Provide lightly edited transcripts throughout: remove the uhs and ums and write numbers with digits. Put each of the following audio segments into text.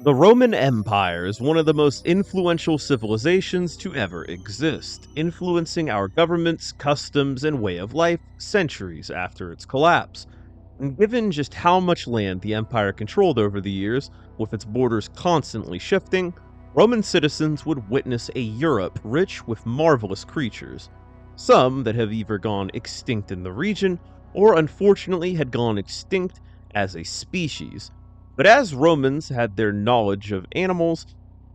The Roman Empire is one of the most influential civilizations to ever exist, influencing our governments, customs, and way of life centuries after its collapse. And given just how much land the empire controlled over the years, with its borders constantly shifting, Roman citizens would witness a Europe rich with marvelous creatures. Some that have either gone extinct in the region, or unfortunately had gone extinct as a species. But as Romans had their knowledge of animals,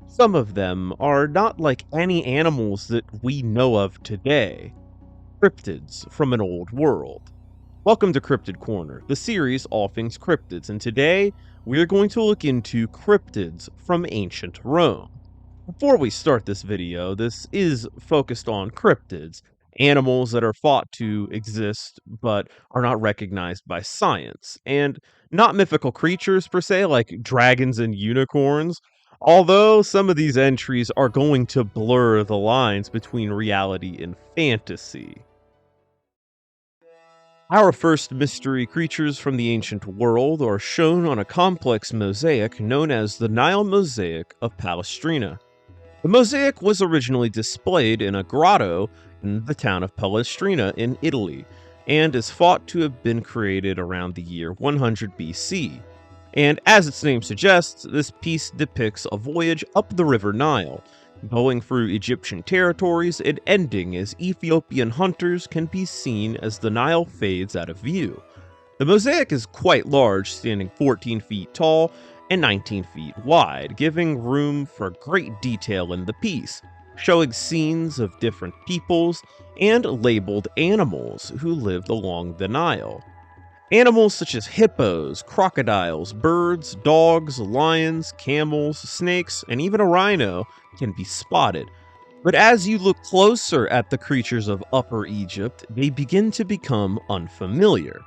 some of them are not like any animals that we know of today. Cryptids from an old world. Welcome to Cryptid Corner, the series all things cryptids, and today we're going to look into cryptids from ancient Rome. Before we start this video, this is focused on cryptids, animals that are thought to exist but are not recognized by science, and not mythical creatures per se like dragons and unicorns, although some of these entries are going to blur the lines between reality and fantasy. Our first mystery creatures from the ancient world are shown on a complex mosaic known as the Nile Mosaic of Palestrina. The mosaic was originally displayed in a grotto in the town of Palestrina in Italy, and is thought to have been created around the year 100 BC. And as its name suggests, this piece depicts a voyage up the river Nile, going through Egyptian territories and ending as Ethiopian hunters can be seen as the Nile fades out of view. The mosaic is quite large, standing 14 feet tall and 19 feet wide, giving room for great detail in the piece, showing scenes of different peoples and labeled animals who lived along the Nile. Animals such as hippos, crocodiles, birds, dogs, lions, camels, snakes, and even a rhino can be spotted. But as you look closer at the creatures of Upper Egypt, they begin to become unfamiliar.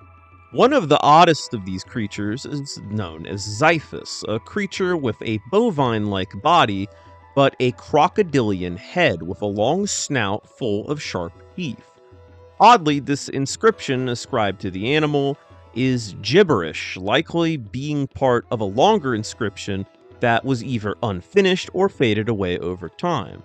One of the oddest of these creatures is known as Xiphus, a creature with a bovine-like body, but a crocodilian head with a long snout full of sharp teeth. Oddly, this inscription ascribed to the animal is gibberish, likely being part of a longer inscription that was either unfinished or faded away over time.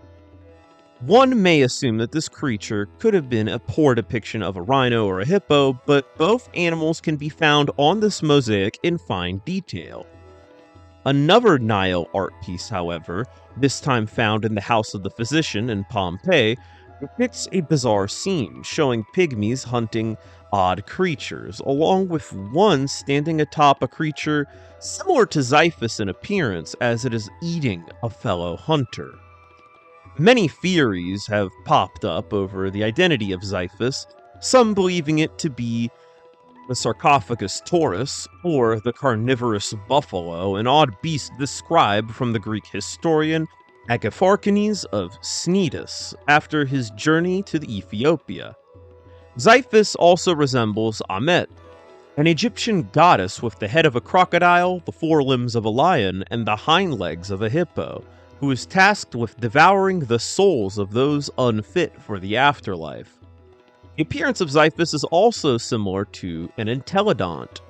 One may assume that this creature could have been a poor depiction of a rhino or a hippo, but both animals can be found on this mosaic in fine detail. Another Nile art piece, however, this time found in the House of the Physician in Pompeii, depicts a bizarre scene showing pygmies hunting odd creatures, along with one standing atop a creature similar to Xiphus in appearance as it is eating a fellow hunter. Many theories have popped up over the identity of Xiphus, some believing it to be the sarcophagus taurus, or the carnivorous buffalo, an odd beast described from the Greek historian Agatharchides of Cnidus after his journey to Ethiopia. Xiphus also resembles Amet, an Egyptian goddess with the head of a crocodile, the forelimbs of a lion, and the hind legs of a hippo, who is tasked with devouring the souls of those unfit for the afterlife. The appearance of Xiphus is also similar to an entelodont,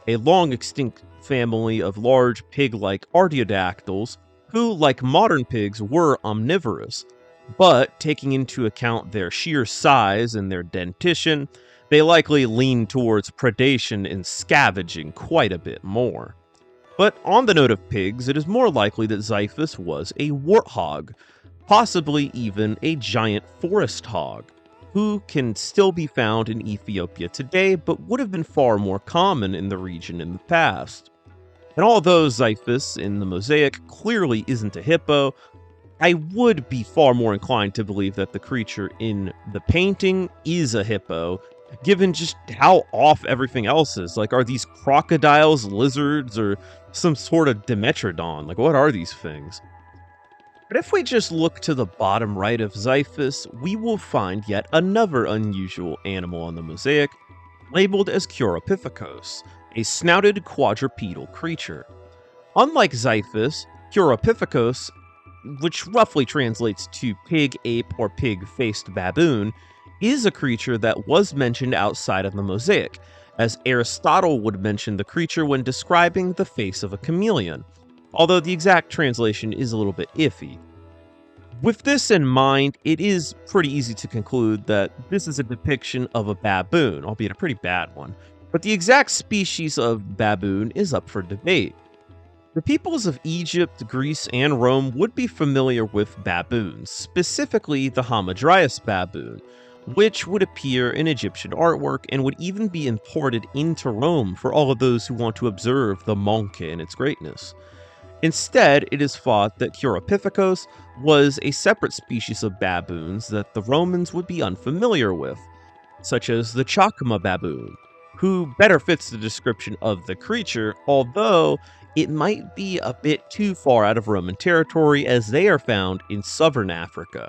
a long-extinct family of large pig-like artiodactyls who, like modern pigs, were omnivorous, but taking into account their sheer size and their dentition, they likely lean towards predation and scavenging quite a bit more. But on the note of pigs, it is more likely that Xiphus was a warthog, possibly even a giant forest hog, who can still be found in Ethiopia today, but would have been far more common in the region in the past. And although Xiphus in the mosaic clearly isn't a hippo, I would be far more inclined to believe that the creature in the painting is a hippo, given just how off everything else is. Like, are these crocodiles lizards or some sort of Dimetrodon? Like, what are these things? But if we just look to the bottom right of Xiphus, we will find yet another unusual animal on the mosaic, labeled as Curopithecus, a snouted quadrupedal creature. Unlike Xiphus, Curopithecus, which roughly translates to pig, ape, or pig-faced baboon, is a creature that was mentioned outside of the mosaic, as Aristotle would mention the creature when describing the face of a chameleon, although the exact translation is a little bit iffy. With this in mind, it is pretty easy to conclude that this is a depiction of a baboon, albeit a pretty bad one. But the exact species of baboon is up for debate. The peoples of Egypt, Greece, and Rome would be familiar with baboons, specifically the Hamadryas baboon, which would appear in Egyptian artwork and would even be imported into Rome for all of those who want to observe the monkey and its greatness. Instead, it is thought that Cryptids was a separate species of baboons that the Romans would be unfamiliar with, such as the Chacma baboon, who better fits the description of the creature, although it might be a bit too far out of Roman territory as they are found in southern Africa.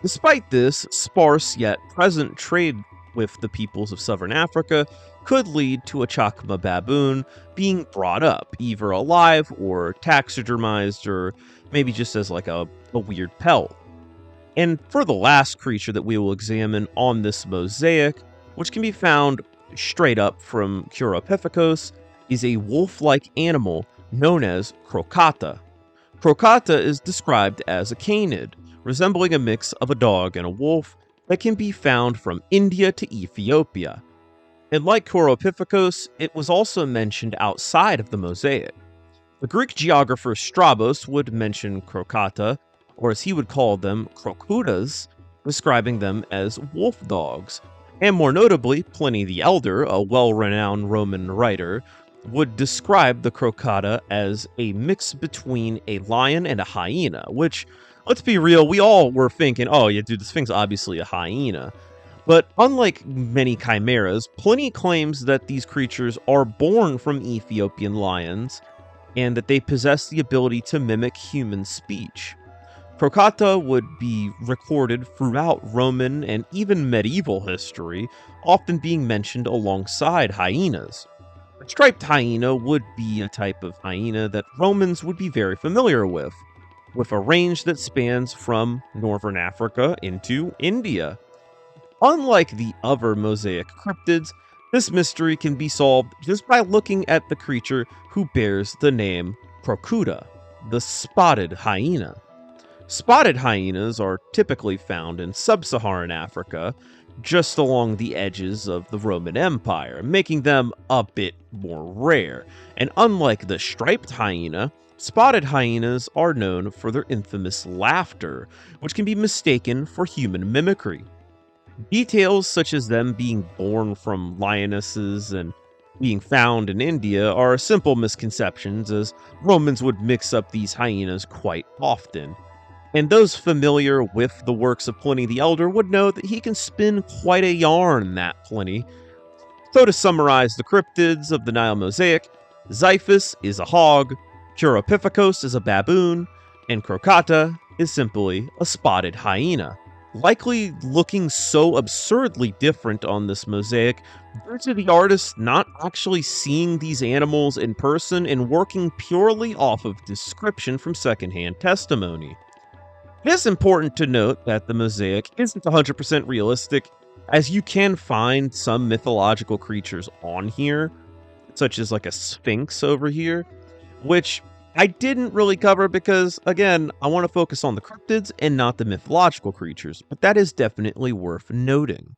Despite this, sparse yet present trade with the peoples of southern Africa could lead to a Chacma baboon being brought up, either alive or taxidermized, or maybe just as like a weird pelt. And for the last creature that we will examine on this mosaic, which can be found straight up from Cryptids, is a wolf-like animal known as crocata. Crocata is described as a canid, resembling a mix of a dog and a wolf that can be found from India to Ethiopia. And like Cryptids, it was also mentioned outside of the mosaic. The Greek geographer Strabos would mention crocata, or as he would call them, crocutas, describing them as wolf dogs. And more notably, Pliny the Elder, a well-renowned Roman writer, would describe the crocata as a mix between a lion and a hyena, which, let's be real, we all were thinking, oh yeah, dude, this thing's obviously a hyena. But unlike many chimeras, Pliny claims that these creatures are born from Ethiopian lions, and that they possess the ability to mimic human speech. Crocata would be recorded throughout Roman and even medieval history, often being mentioned alongside hyenas. A striped hyena would be a type of hyena that Romans would be very familiar with a range that spans from northern Africa into India. Unlike the other mosaic cryptids, this mystery can be solved just by looking at the creature who bears the name Crocuta, the spotted hyena. Spotted hyenas are typically found in sub-Saharan Africa, just along the edges of the Roman Empire, making them a bit more rare. And unlike the striped hyena, spotted hyenas are known for their infamous laughter, which can be mistaken for human mimicry. Details such as them being born from lionesses and being found in India are simple misconceptions, as Romans would mix up these hyenas quite often. And those familiar with the works of Pliny the Elder would know that he can spin quite a yarn, that Pliny. So to summarize the cryptids of the Nile mosaic, Xiphus is a hog, Cryptids is a baboon, and Crocata is simply a spotted hyena. Likely looking so absurdly different on this mosaic due to the artist not actually seeing these animals in person and working purely off of description from secondhand testimony. It is important to note that the mosaic isn't 100% realistic, as you can find some mythological creatures on here, such as like a sphinx over here, which I didn't really cover because, again, I want to focus on the cryptids and not the mythological creatures, but that is definitely worth noting.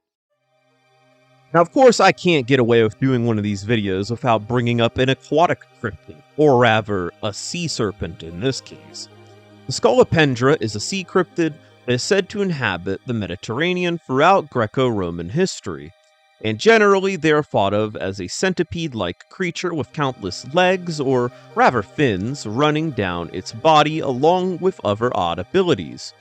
Now, of course, I can't get away with doing one of these videos without bringing up an aquatic cryptid, or rather, a sea serpent in this case. The Scolopendra is a sea cryptid that is said to inhabit the Mediterranean throughout Greco-Roman history, and generally they are thought of as a centipede-like creature with countless legs, or rather fins, running down its body along with other odd abilities.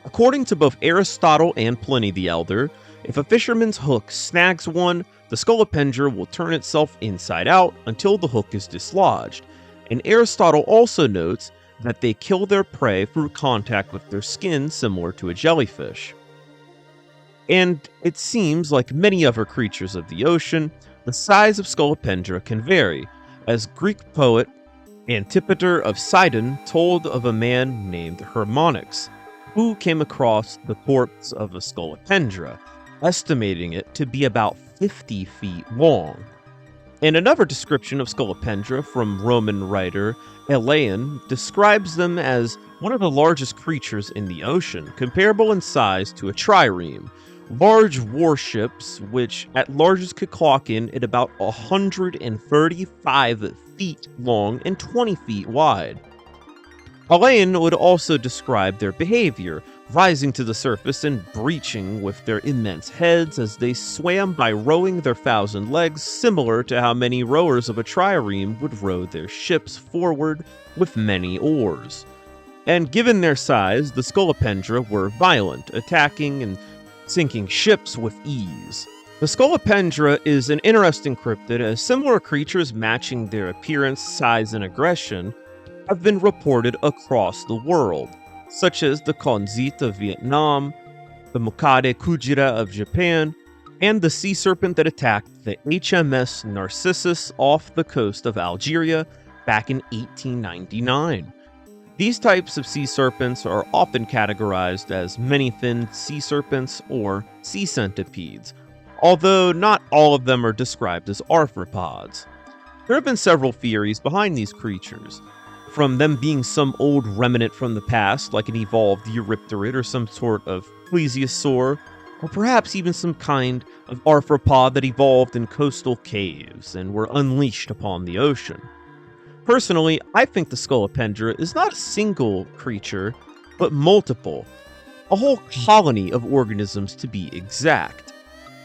According to both Aristotle and Pliny the Elder, if a fisherman's hook snags one, the Scolopendra will turn itself inside out until the hook is dislodged, and Aristotle also notes that they kill their prey through contact with their skin, similar to a jellyfish. And it seems, like many other creatures of the ocean, the size of Scolopendra can vary, as Greek poet Antipater of Sidon told of a man named Hermonix, who came across the corpse of a Scolopendra, estimating it to be about 50 feet long. And another description of Scolopendra from Roman writer Aelian describes them as one of the largest creatures in the ocean, comparable in size to a trireme. Large warships, which at largest could clock in at about 135 feet long and 20 feet wide. Aelian would also describe their behavior, rising to the surface and breaching with their immense heads as they swam by rowing their 1,000 legs, similar to how many rowers of a trireme would row their ships forward with many oars. And given their size, the Scolopendra were violent, attacking and sinking ships with ease. The Scolopendra is an interesting cryptid, as similar creatures matching their appearance, size, and aggression have been reported across the world, such as the Konzit of Vietnam, the Mokade Kujira of Japan, and the sea serpent that attacked the HMS Narcissus off the coast of Algeria back in 1899. These types of sea serpents are often categorized as many-finned sea serpents or sea centipedes, although not all of them are described as arthropods. There have been several theories behind these creatures, from them being some old remnant from the past, like an evolved eurypterid or some sort of plesiosaur, or perhaps even some kind of arthropod that evolved in coastal caves and were unleashed upon the ocean. Personally, I think the Scolopendra is not a single creature, but multiple, a whole colony of organisms to be exact.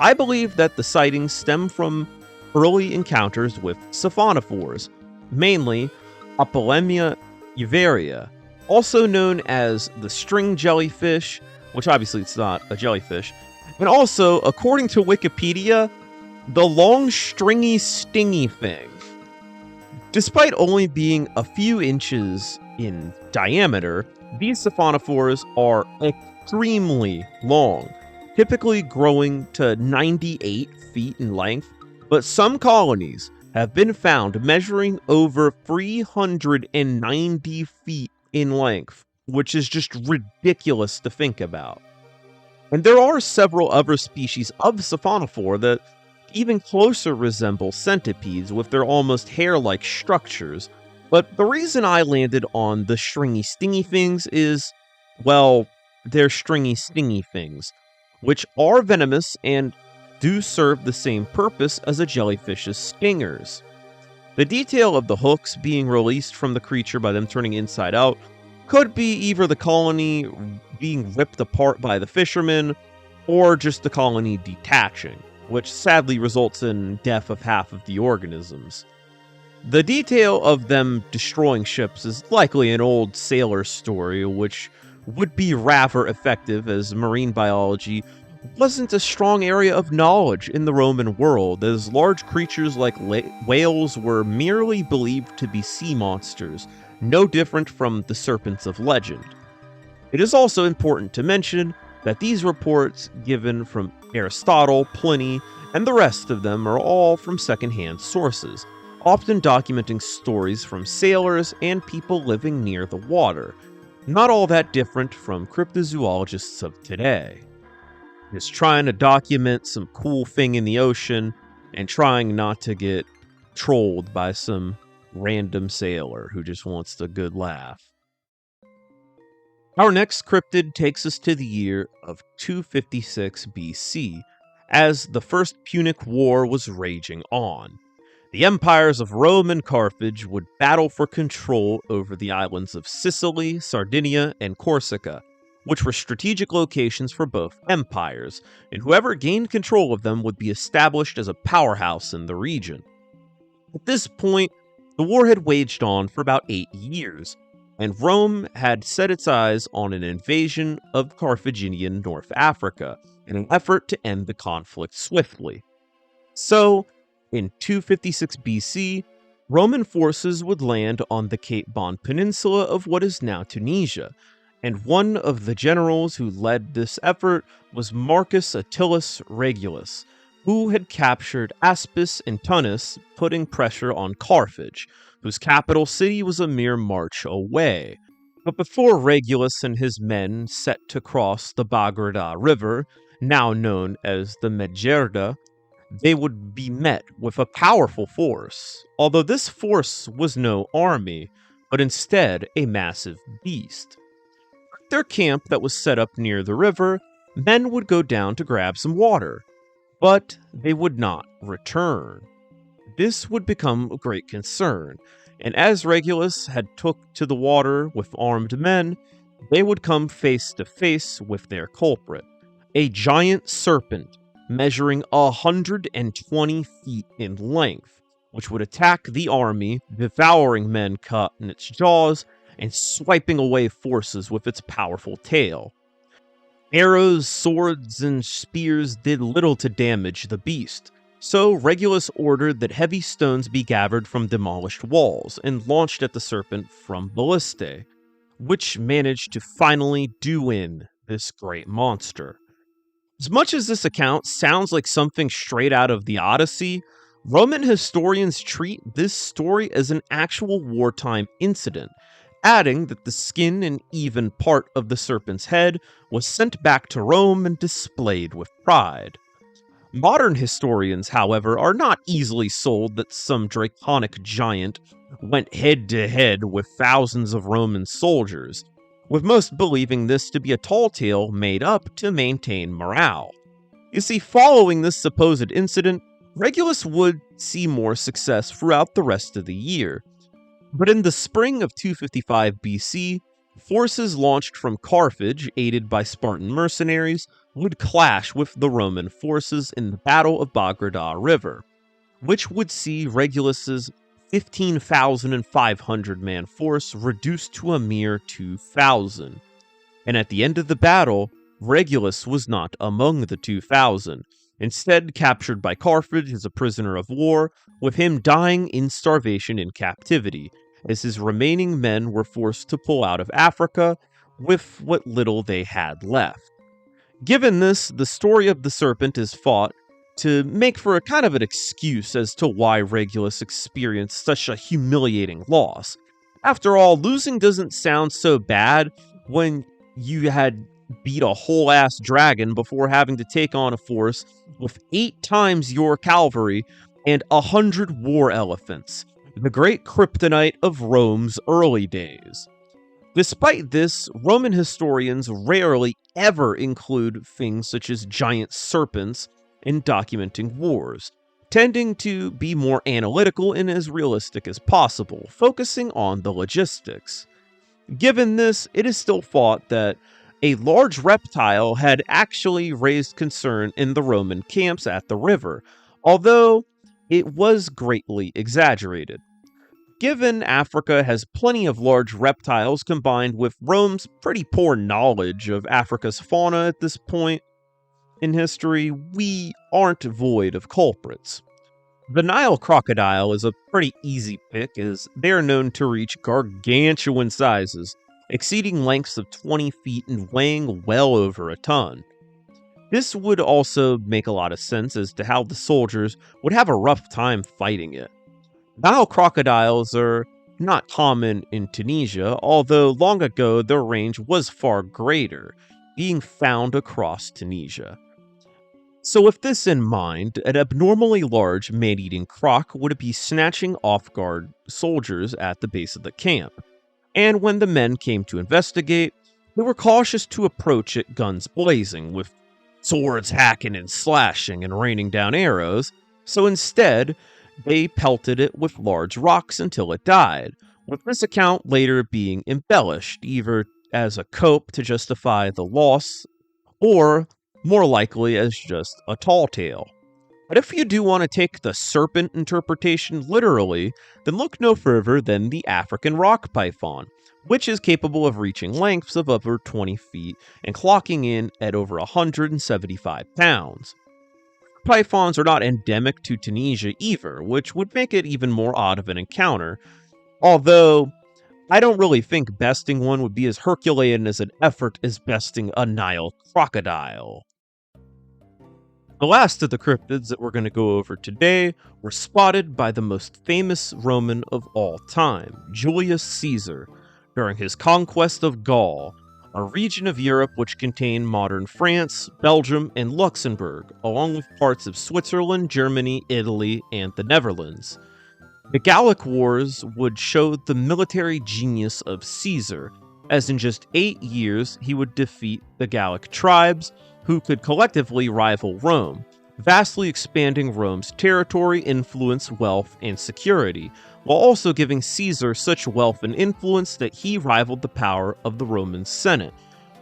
I believe that the sightings stem from early encounters with siphonophores, mainly Apolemia uvaria, also known as the string jellyfish, which obviously it's not a jellyfish, and also, according to Wikipedia, the long stringy stingy thing. Despite only being a few inches in diameter, these siphonophores are extremely long, typically growing to 98 feet in length, but some colonies have been found measuring over 390 feet in length, which is just ridiculous to think about. And there are several other species of siphonophore that even closer resemble centipedes with their almost hair-like structures, but the reason I landed on the stringy stingy things is, well, they're stringy stingy things, which are venomous and do serve the same purpose as a jellyfish's stingers. The detail of the hooks being released from the creature by them turning inside out could be either the colony being ripped apart by the fishermen, or just the colony detaching, which sadly results in death of half of the organisms. The detail of them destroying ships is likely an old sailor story, which would be rather effective as marine biology wasn't a strong area of knowledge in the Roman world, as large creatures like whales were merely believed to be sea monsters, no different from the serpents of legend. It is also important to mention that these reports given from Aristotle, Pliny, and the rest of them are all from secondhand sources, often documenting stories from sailors and people living near the water, not all that different from cryptozoologists of today. Just trying to document some cool thing in the ocean and trying not to get trolled by some random sailor who just wants a good laugh. Our next cryptid takes us to the year of 256 BC, as the First Punic War was raging on. The empires of Rome and Carthage would battle for control over the islands of Sicily, Sardinia, and Corsica, which were strategic locations for both empires, and whoever gained control of them would be established as a powerhouse in the region. At this point, the war had waged on for about 8 years, and Rome had set its eyes on an invasion of Carthaginian North Africa in an effort to end the conflict swiftly. So, in 256 BC, Roman forces would land on the Cape Bon Peninsula of what is now Tunisia, and one of the generals who led this effort was Marcus Attalus Regulus, who had captured Aspis and Tunis, putting pressure on Carthage, whose capital city was a mere march away. But before Regulus and his men set to cross the Bagradas River, now known as the Medjerda, they would be met with a powerful force, although this force was no army, but instead a massive beast. At their camp that was set up near the river, men would go down to grab some water, but they would not return. This would become a great concern, and as Regulus had took to the water with armed men, they would come face to face with their culprit, a giant serpent measuring 120 feet in length, which would attack the army, devouring men caught in its jaws and swiping away forces with its powerful tail. Arrows, swords, and spears did little to damage the beast, so Regulus ordered that heavy stones be gathered from demolished walls and launched at the serpent from ballistae, which managed to finally do in this great monster. As much as this account sounds like something straight out of the Odyssey, Roman historians treat this story as an actual wartime incident, adding that the skin and even part of the serpent's head was sent back to Rome and displayed with pride. Modern historians, however, are not easily sold that some draconic giant went head to head with thousands of Roman soldiers, with most believing this to be a tall tale made up to maintain morale. You see, following this supposed incident, Regulus would see more success throughout the rest of the year. But in the spring of 255 BC, forces launched from Carthage, aided by Spartan mercenaries, would clash with the Roman forces in the Battle of Bagradas River, which would see Regulus's 15,500 man force reduced to a mere 2,000. And at the end of the battle, Regulus was not among the 2,000, instead captured by Carthage as a prisoner of war, with him dying in starvation in captivity, as his remaining men were forced to pull out of Africa with what little they had left. Given this, the story of the serpent is thought to make for a kind of an excuse as to why Regulus experienced such a humiliating loss. After all, losing doesn't sound so bad when you had beat a whole ass dragon before having to take on a force with 8 times your cavalry and 100 war elephants, the great kryptonite of Rome's early days. Despite this, Roman historians rarely ever include things such as giant serpents in documenting wars, tending to be more analytical and as realistic as possible, focusing on the logistics. Given this, it is still thought that a large reptile had actually raised concern in the Roman camps at the river, although it was greatly exaggerated. Given Africa has plenty of large reptiles combined with Rome's pretty poor knowledge of Africa's fauna at this point in history, we aren't void of culprits. The Nile crocodile is a pretty easy pick, as they are known to reach gargantuan sizes, exceeding lengths of 20 feet and weighing well over a ton. This would also make a lot of sense as to how the soldiers would have a rough time fighting it. Nile crocodiles are not common in Tunisia, although long ago their range was far greater, being found across Tunisia. So with this in mind, an abnormally large man-eating croc would be snatching off-guard soldiers at the base of the camp, and when the men came to investigate, they were cautious to approach it guns blazing, with swords hacking and slashing and raining down arrows, so instead, they pelted it with large rocks until it died, with this account later being embellished, either as a cope to justify the loss, or more likely as just a tall tale. But if you do want to take the serpent interpretation literally, then look no further than the African rock python, which is capable of reaching lengths of over 20 feet and clocking in at over 175 pounds. Pythons are not endemic to Tunisia either, which would make it even more odd of an encounter, although I don't really think besting one would be as Herculean as an effort as besting a Nile crocodile. The last of the cryptids that we're going to go over today were spotted by the most famous Roman of all time, Julius Caesar, during his conquest of Gaul, a region of Europe which contained modern France, Belgium, and Luxembourg, along with parts of Switzerland, Germany, Italy, and the Netherlands. The Gallic Wars would show the military genius of Caesar, as in just 8 years he would defeat the Gallic tribes, who could collectively rival Rome, vastly expanding Rome's territory, influence, wealth, and security, while also giving Caesar such wealth and influence that he rivaled the power of the Roman Senate,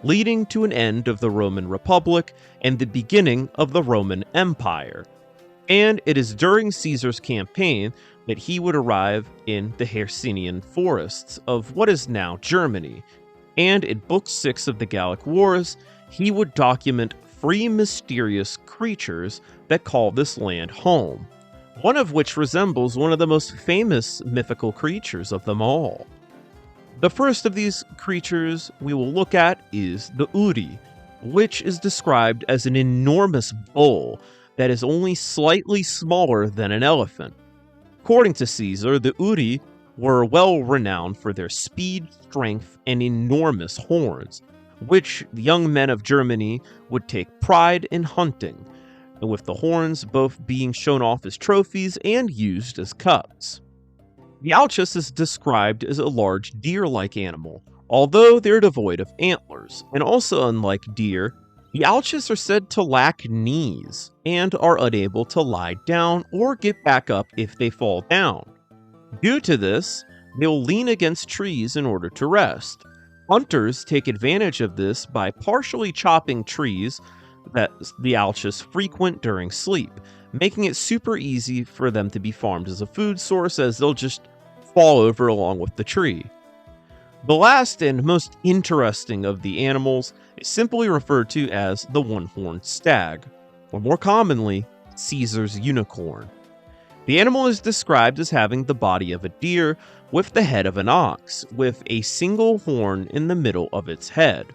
leading to an end of the Roman Republic and the beginning of the Roman Empire. And it is during Caesar's campaign that he would arrive in the Hercynian forests of what is now Germany, and in Book 6 of the Gallic Wars, he would document 3 mysterious creatures that call this land home, one of which resembles one of the most famous mythical creatures of them all. The first of these creatures we will look at is the Uri, which is described as an enormous bull that is only slightly smaller than an elephant. According to Caesar, the Uri were well renowned for their speed, strength, and enormous horns, which the young men of Germany would take pride in hunting, and with the horns both being shown off as trophies and used as cups. The Alchus is described as a large deer-like animal, although they're devoid of antlers, and also unlike deer, the Alchus are said to lack knees and are unable to lie down or get back up if they fall down. Due to this, they'll lean against trees in order to rest. Hunters take advantage of this by partially chopping trees that the Alchus frequent during sleep, making it super easy for them to be farmed as a food source, as they'll just fall over along with the tree. The last and most interesting of the animals is simply referred to as the one-horned stag, or more commonly, Caesar's unicorn. The animal is described as having the body of a deer with the head of an ox, with a single horn in the middle of its head.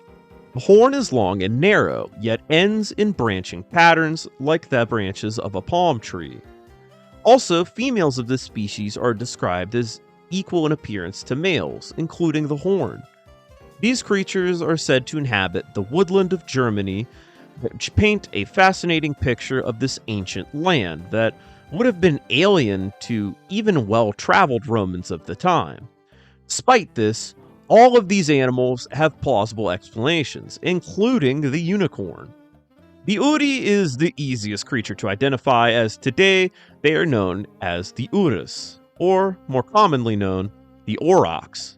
The horn is long and narrow, yet ends in branching patterns like the branches of a palm tree. Also, females of this species are described as equal in appearance to males, including the horn. These creatures are said to inhabit the woodland of Germany, which paint a fascinating picture of this ancient land that would have been alien to even well-traveled Romans of the time. Despite this, all of these animals have plausible explanations, including the unicorn. The Uri is the easiest creature to identify, as today they are known as the Urus, or more commonly known, the aurochs.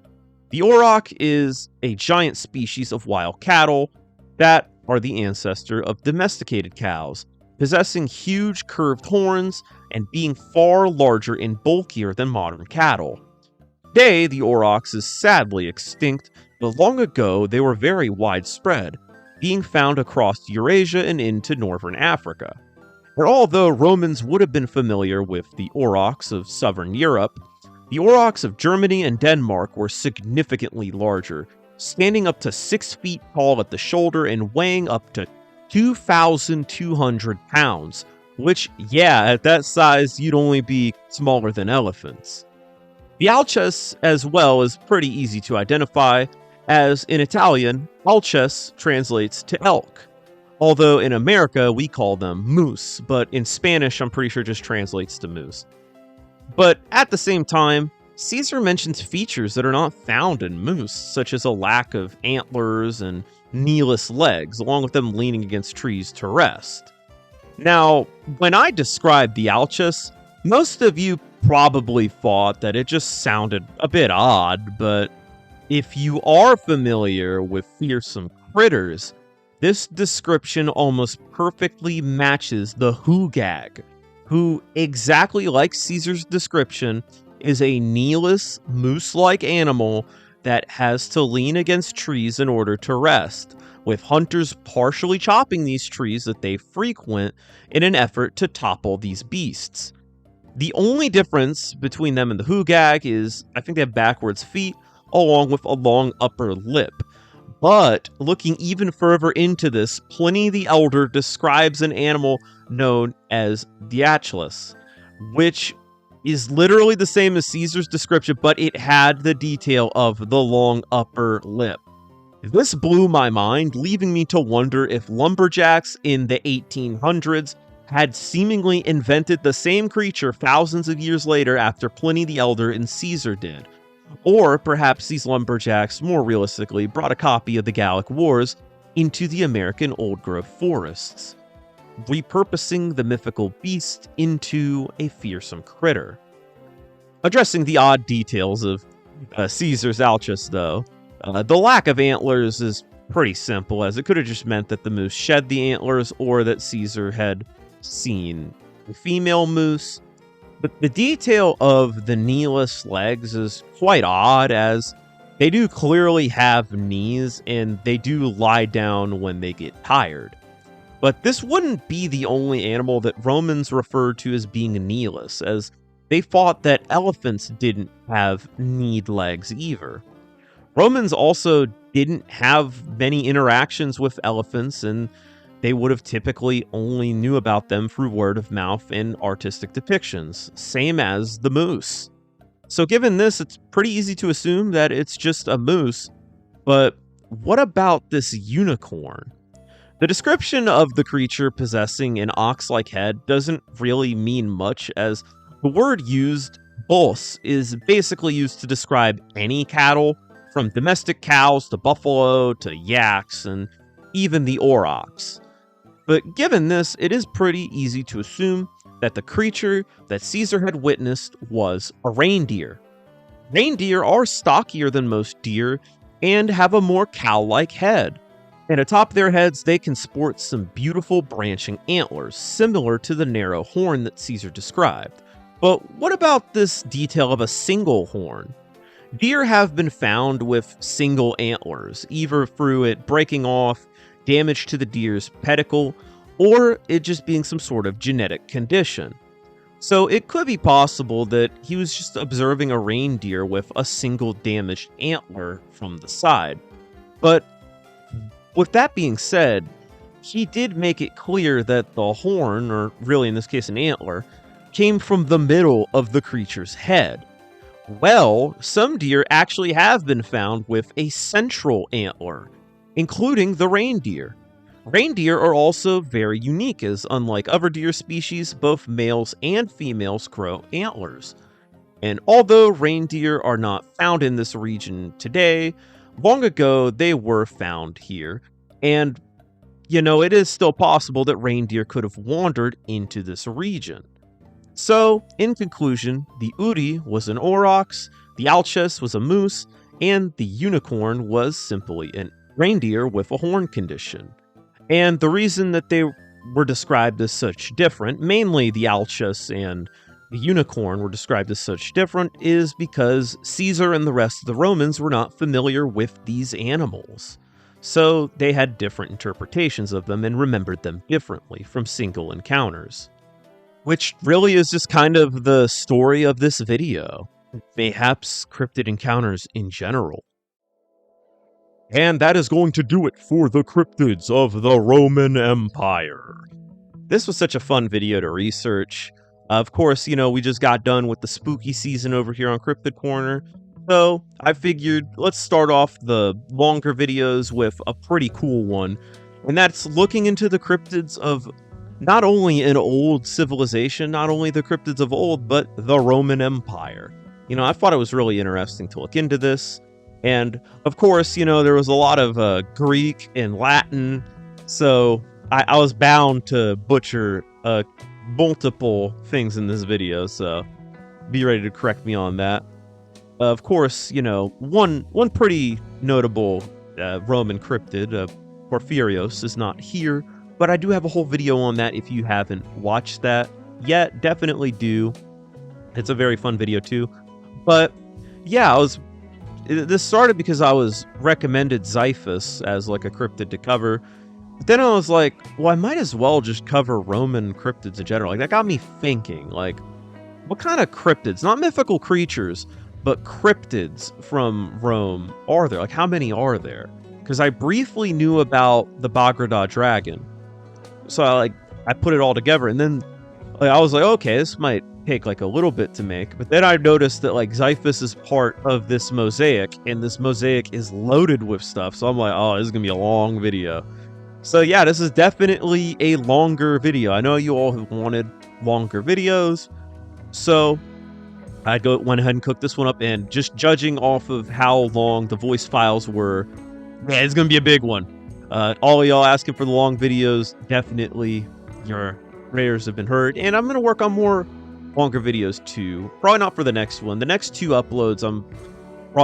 The auroch is a giant species of wild cattle that are the ancestor of domesticated cows, possessing huge curved horns and being far larger and bulkier than modern cattle. Today, the aurochs is sadly extinct, but long ago they were very widespread, being found across Eurasia and into northern Africa. And although Romans would have been familiar with the aurochs of southern Europe, the aurochs of Germany and Denmark were significantly larger, standing up to 6 feet tall at the shoulder and weighing up to 2,200 pounds, which, yeah, at that size, you'd only be smaller than elephants. The Alces, as well, is pretty easy to identify, as in Italian, Alces translates to elk, although in America we call them moose, but in Spanish I'm pretty sure just translates to moose. But at the same time, Caesar mentions features that are not found in moose, such as a lack of antlers and kneeless legs, along with them leaning against trees to rest. Now, when I described the Alces, most of you probably thought that it just sounded a bit odd, but if you are familiar with fearsome critters, this description almost perfectly matches the hugag, who, exactly like Caesar's description, is a kneeless, moose-like animal that has to lean against trees in order to rest, with hunters partially chopping these trees that they frequent in an effort to topple these beasts. The only difference between them and the hugag is, I think they have backwards feet, along with a long upper lip. But looking even further into this, Pliny the Elder describes an animal known as the Atlas, which is literally the same as Caesar's description, but it had the detail of the long upper lip. This blew my mind, leaving me to wonder if lumberjacks in the 1800s had seemingly invented the same creature thousands of years later after Pliny the Elder and Caesar did. Or perhaps these lumberjacks, more realistically, brought a copy of the Gallic Wars into the American old-growth forests, repurposing the mythical beast into a fearsome critter. Addressing the odd details of Caesar's Alchus, though, the lack of antlers is pretty simple, as it could have just meant that the moose shed the antlers or that Caesar had seen a female moose. But the detail of the kneeless legs is quite odd, as they do clearly have knees and they do lie down when they get tired. But this wouldn't be the only animal that Romans referred to as being kneeless, as they thought that elephants didn't have kneed legs either. Romans also didn't have many interactions with elephants, and they would have typically only knew about them through word of mouth and artistic depictions, same as the moose. So given this, it's pretty easy to assume that it's just a moose, but what about this unicorn? The description of the creature possessing an ox-like head doesn't really mean much, as the word used, bos, is basically used to describe any cattle, from domestic cows to buffalo to yaks and even the aurochs. But given this, it is pretty easy to assume that the creature that Caesar had witnessed was a reindeer. Reindeer are stockier than most deer and have a more cow-like head. And atop their heads, they can sport some beautiful branching antlers, similar to the narrow horn that Caesar described. But what about this detail of a single horn? Deer have been found with single antlers, either through it breaking off, damage to the deer's pedicle, or it just being some sort of genetic condition. So it could be possible that he was just observing a reindeer with a single damaged antler from the side. But with that being said, he did make it clear that the horn, or really in this case an antler, came from the middle of the creature's head. Well, some deer actually have been found with a central antler, including the reindeer. Reindeer are also very unique, as unlike other deer species, both males and females grow antlers. And although reindeer are not found in this region today, long ago they were found here. And, it is still possible that reindeer could have wandered into this region. So, in conclusion, the Uri was an aurochs, the Alchus was a moose, and the unicorn was simply a reindeer with a horn condition. And the reason that they were described as such different, mainly the Alchus and the unicorn were described as such different, is because Caesar and the rest of the Romans were not familiar with these animals. So they had different interpretations of them and remembered them differently from single encounters. Which really is just kind of the story of this video, mayhaps cryptid encounters in general. And that is going to do it for the cryptids of the Roman Empire. This was such a fun video to research. Of course, we just got done with the spooky season over here on Cryptid Corner, so I figured let's start off the longer videos with a pretty cool one, and that's looking into the cryptids of not only an old civilization, not only the cryptids of old, but the Roman Empire. I thought it was really interesting to look into this. And, of course, there was a lot of Greek and Latin, so I was bound to butcher multiple things in this video, so be ready to correct me on that. Of course, one pretty notable Roman cryptid, Porphyrios, is not here, but I do have a whole video on that if you haven't watched that yet. Definitely do. It's a very fun video too. But yeah, this started because I was recommended Xiphus as like a cryptid to cover. But then I was like, well, I might as well just cover Roman cryptids in general. Like, that got me thinking, like, what kind of cryptids, not mythical creatures, but cryptids from Rome are there? Like, how many are there? Because I briefly knew about the Bagradas dragon. So I put it all together, and then I was like, okay, this might take like a little bit to make. But then I noticed that like Xiphus is part of this mosaic, and this mosaic is loaded with stuff. So I'm like, oh, this is gonna be a long video. So yeah, this is definitely a longer video. I know you all have wanted longer videos, so I went ahead and cooked this one up, and just judging off of how long the voice files were, yeah, it's gonna be a big one. All of y'all asking for the long videos, definitely your prayers have been heard, and I'm gonna work on more longer videos too. Probably not for the next one. The next 2 uploads,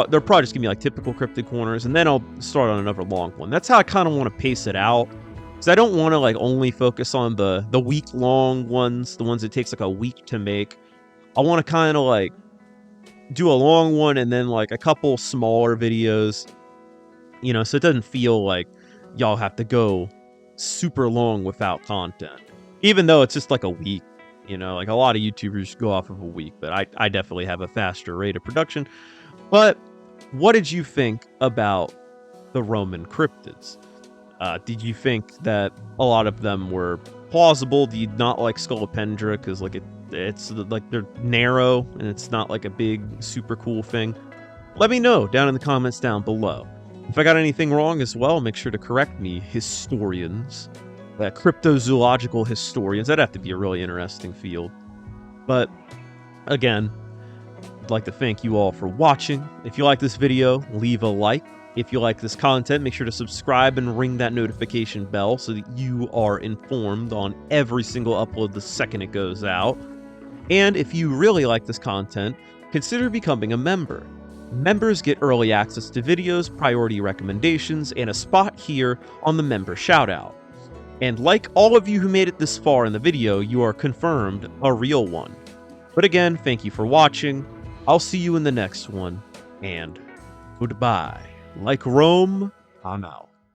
they're probably just gonna be like typical cryptid corners, and then I'll start on another long one. That's how I kind of want to pace it out, because I don't want to like only focus on the week-long ones, the ones that takes like a week to make. I want to kind of like do a long one and then like a couple smaller videos, you know, so it doesn't feel like y'all have to go super long without content. Even though it's just like a week, you know, like a lot of YouTubers go off of a week, but I definitely have a faster rate of production. But what did you think about the Roman cryptids? Did you think that a lot of them were plausible? Do you not like Scolopendra because like it's like they're narrow and it's not like a big super cool thing? Let me know down in the comments down below. If I got anything wrong as well, make sure to correct me, historians. Cryptozoological historians. That'd have to be a really interesting field. But again, I'd like to thank you all for watching. If you like this video, leave a like. If you like this content, make sure to subscribe and ring that notification bell so that you are informed on every single upload the second it goes out. And if you really like this content, consider becoming a member. Members get early access to videos, priority recommendations, and a spot here on the member shoutout. And like all of you who made it this far in the video, you are confirmed a real one. But again, thank you for watching. I'll see you in the next one, and goodbye. Like Rome, I'm out.